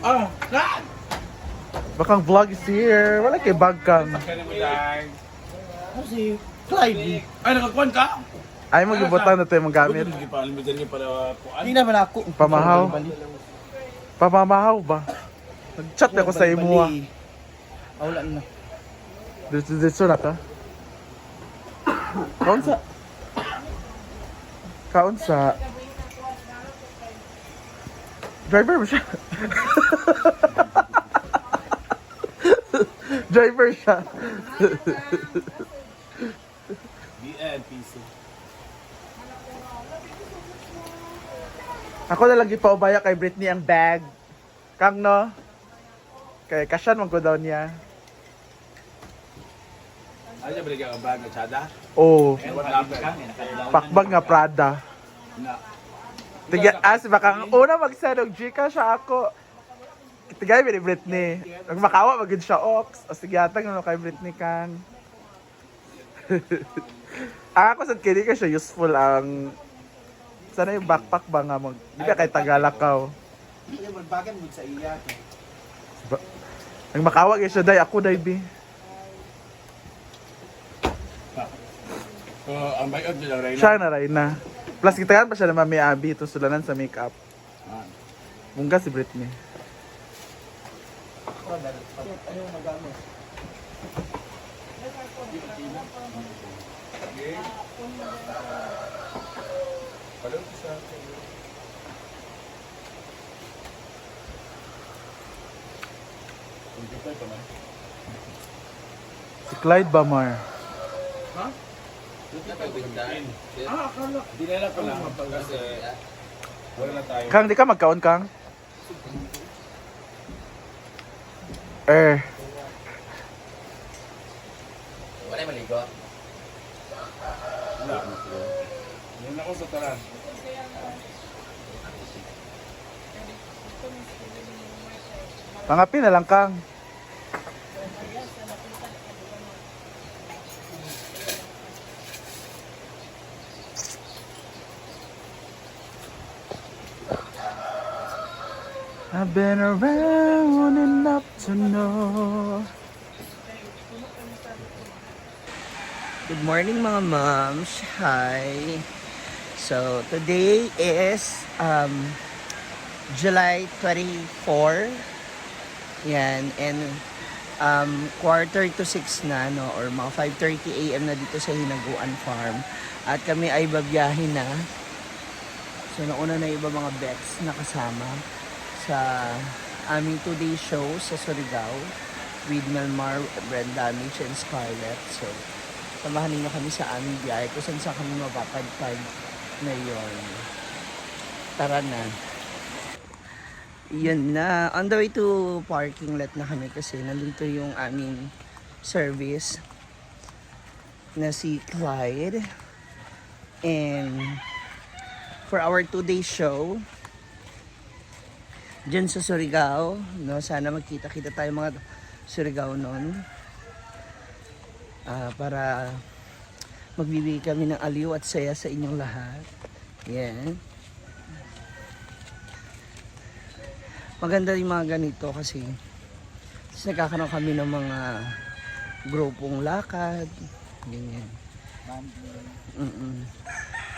Ah, na! Bakang vlog is here. Wala kay bagkang. Kasi, Clyde. Ay, nakakuan ka? Ay, mag-ibutan na tayo magamit. Hindi pa, limitan niya para kuan. Hindi naman ako. Pamahaw. Pamamahaw ba? Nag-chat ako sa imo ah. Wala na. Dito na ka? Kaunsa? Kaunsa? Driver mo siya. Driver siya. BNPC. Ako na lang gipaubaya kay Britney ang bag. Kang no? Kay kasyan man ko daw niya. Ano niya balik ang bag ng tsada? Oh, Wala ka. pakbag nga Prada. Tiga, si bakang una magsanog Gcash siya ako. Tigay ni Britney. Nag makawa magid siya ox. O sige atang no kay Britney kan. Ako sa kini ka siya useful ang sana yung backpack ba nga mag di ka kay Tagalakaw. Hindi mo bagan mo sa iya. Nag makawa gyud siya day ako day bi. Ang bayad niya lang rin. Siya na rin na. Plus kita pa siya na Mami Abby ito sulanan sa makeup. Mungga si Britney. Ano yung magamit? Si Clyde Bamar. Akala. Dinala ko lang. Kasi wala na tayo. Kang, di ka magkaon, Kang? Wala yung maligo. Wala. Yan ako sa taran. Pangapi na lang, Kang. I've been around enough to know. Good morning mga moms. Hi. So today is July 24. Yan, and quarter to 6 na no, or mga 5:30 AM na dito sa Hinaguan Farm. At kami ay babiyahin na. So nauna na iba mga bets na kasama sa aming 2-day show sa Surigao with Melmar, Brenda, Mitch, and Scarlett. So samahan niyo kami sa aming biyahe kung saan kami mapapadpad ngayon. Tara na. Yan na. On the way to parking lot na kami kasi nandito yung aming service na si Clyde. And for our 2-day show dyan sa Surigao, no? Sana magkita-kita tayo mga Surigao nun. Para magbibigay kami ng aliw at saya sa inyong lahat. Yan. Maganda yung mga ganito kasi nagkakaroon kami ng mga grupong lakad. Ganyan.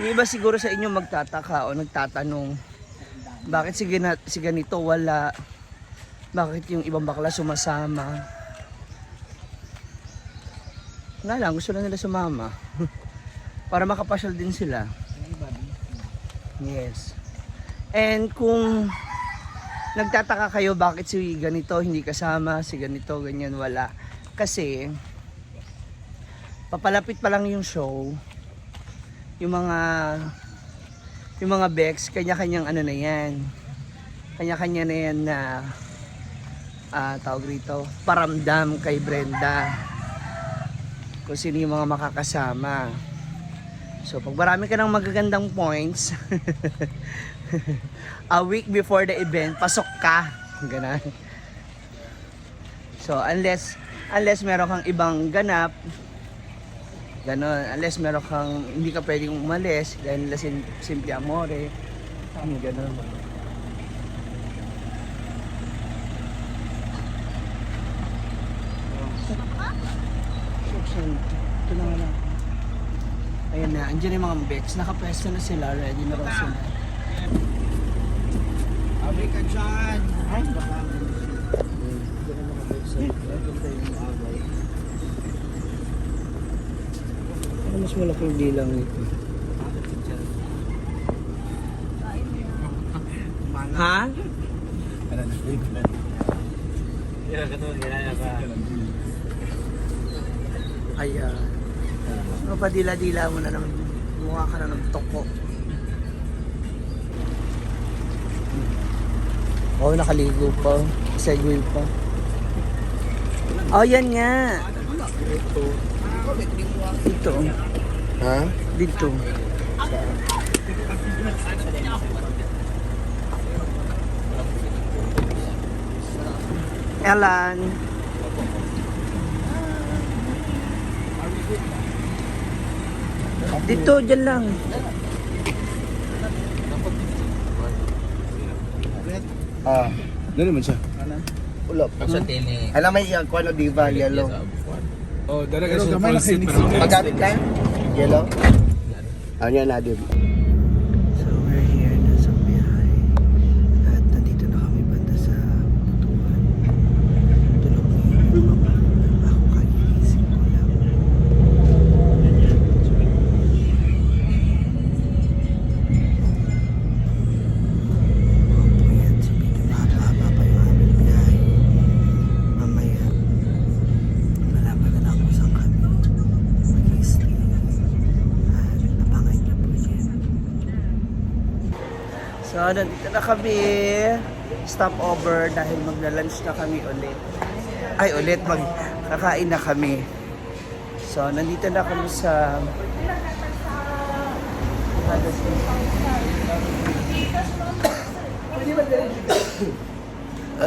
Yung iba siguro sa inyo magtataka o nagtatanong, bakit si ganito wala? Bakit yung ibang bakla sumasama? Nga lang, gusto lang nila sumama. Para makapasyal din sila. Yes. And kung nagtataka kayo bakit si ganito hindi kasama, si ganito, ganyan, wala. Kasi, papalapit pa lang yung show. Yung mga Bex, kanya-kanyang ano na yan. Kanya-kanya na yan na tawag rito, paramdam kay Brenda. Kung sino yung mga makakasama. So, pag marami ka ng magagandang points, a week before the event, pasok ka. Ganun. So, unless meron kang ibang ganap, ganon, unless meron kang hindi ka pwedeng umalis dahil nila simple amore, ganon. Ito na wala. Ayan na, andyan yung mga bets. Nakapwesto na sila, ready na raw sila. Abay ka dyan. Ay, baka. Andyan yung mga bets. Ito yung abay. Ano mas malaki yung bilang nito? Ha? Ayan. Mapadila-dila mo na naman. Mukha ka na ng toko. Oh, nakaligo pa. Segway pa. Oh, yan nga. Dito. Ha? Dito. Alan. Dito, dyan lang. Ah. Ano naman siya? Ulap. Sa tini. Alam mo yung kuano diva yellow. Oh, dalaga siya full set. Magamit ka? Yellow? Ano yan na din? So we're here na sa biyahe. At nandito na kami banda sa Butuan. Tulog ko yung mama. Ako kagigising ko lang. Opo yan. So medyo mahaba pa yung aming biyahe. Mamaya. Malaman na lang kung saan kami mag-stay. At abangan niyo po yan. So, nandito na kami. Stop over dahil magla-lunch na kami ulit. Ay, ulit. Kakain na kami. So, nandito na kami sa...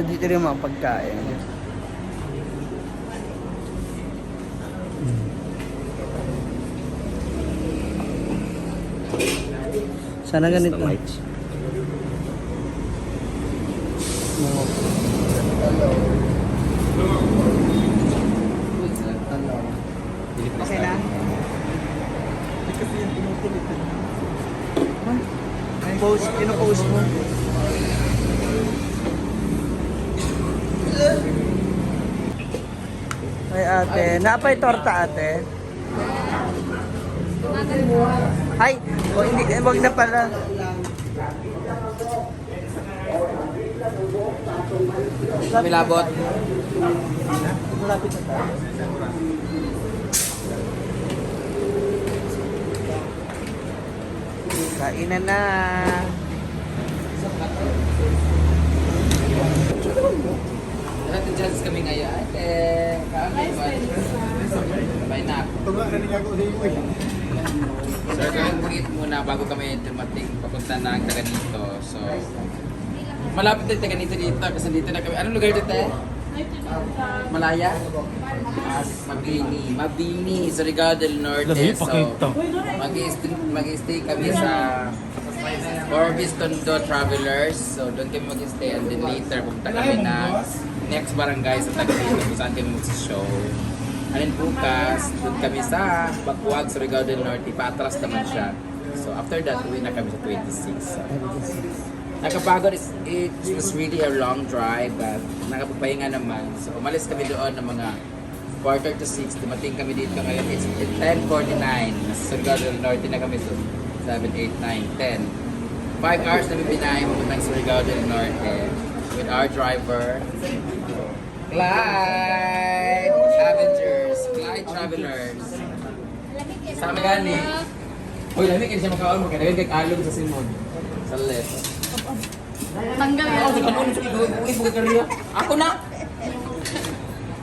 dito rin yung mga pagkain. Sana ganito. Okay na? Post, pino-post mo. Ay ate, napay torta ate. Ay, wag na pala. Milabot. Malapit na tayo. Kainan na. Natin dyan kami ngayon. Bye na. So, mag-eat muna bago kami dumating papunta na ang Taganito. So, malapit na yung Taganito dito kasi dito na kami. Anong lugar dito eh? Malaya? Mabini. Sa Rigao del Norte. So, mag-stay kami sa Orbis Tondo Travelers. So, doon kami mag-stay and then later pupunta kami na next barangay sa Taganito kung saan kami mag-show. And then bukas, doon kami sa Bacuag sa Rigao del Norte. Paatras naman siya. So, after that, uwi na kami sa 26. So, nakapagod, it was really a long drive but nakapagpahinga naman. So umalis kami doon ng mga 5:45. Dumating kami dito ngayon. It's 10:49. Nasa Surigao del Norte na kami. So 7, 8, 9, 10. 5 hours na bibinahin papuntang Surigao del Norte with our driver, Clyde Avengers, Clyde Travelers. Sama gani. Uy, lamig kasi siya makaon. Magkadagin kay alon sa Simon. Sa left. Tanggal yan. Ako, sa kanon, ibu ka kariya. Ako na!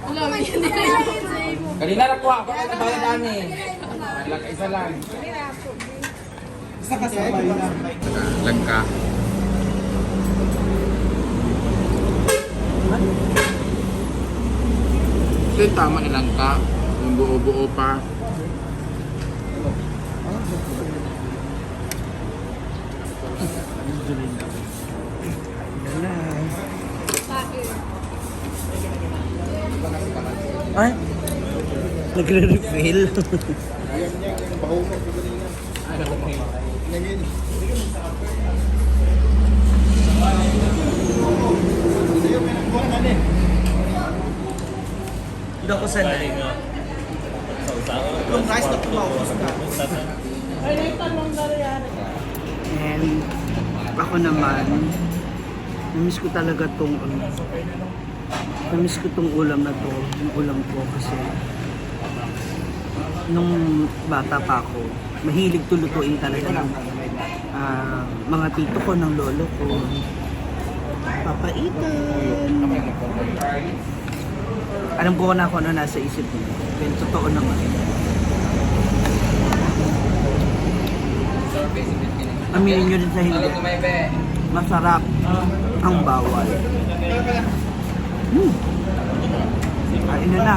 Wala, may hindi na yun sa imo. Kanina na ko ako na tayo dami. Isa lang. Isa ka sa langka. Ito yung tama ni langka. Yung buo-buo pa. Ay, Nagre-refill. Hindi ako sanay. Yung guys na tumawas ka. And ako naman, namiss ko talaga tong namiss ko tong ulam na to, yung ulam ko kasi nung bata pa ako, mahilig tulutuin talaga ng mga tito ko, ng lolo ko. Papaitan. Alam ko na kung ano nasa isip mo. Pero totoo naman. Aminin nyo rin sa hindi. Masarap ang bawal. Kain na na.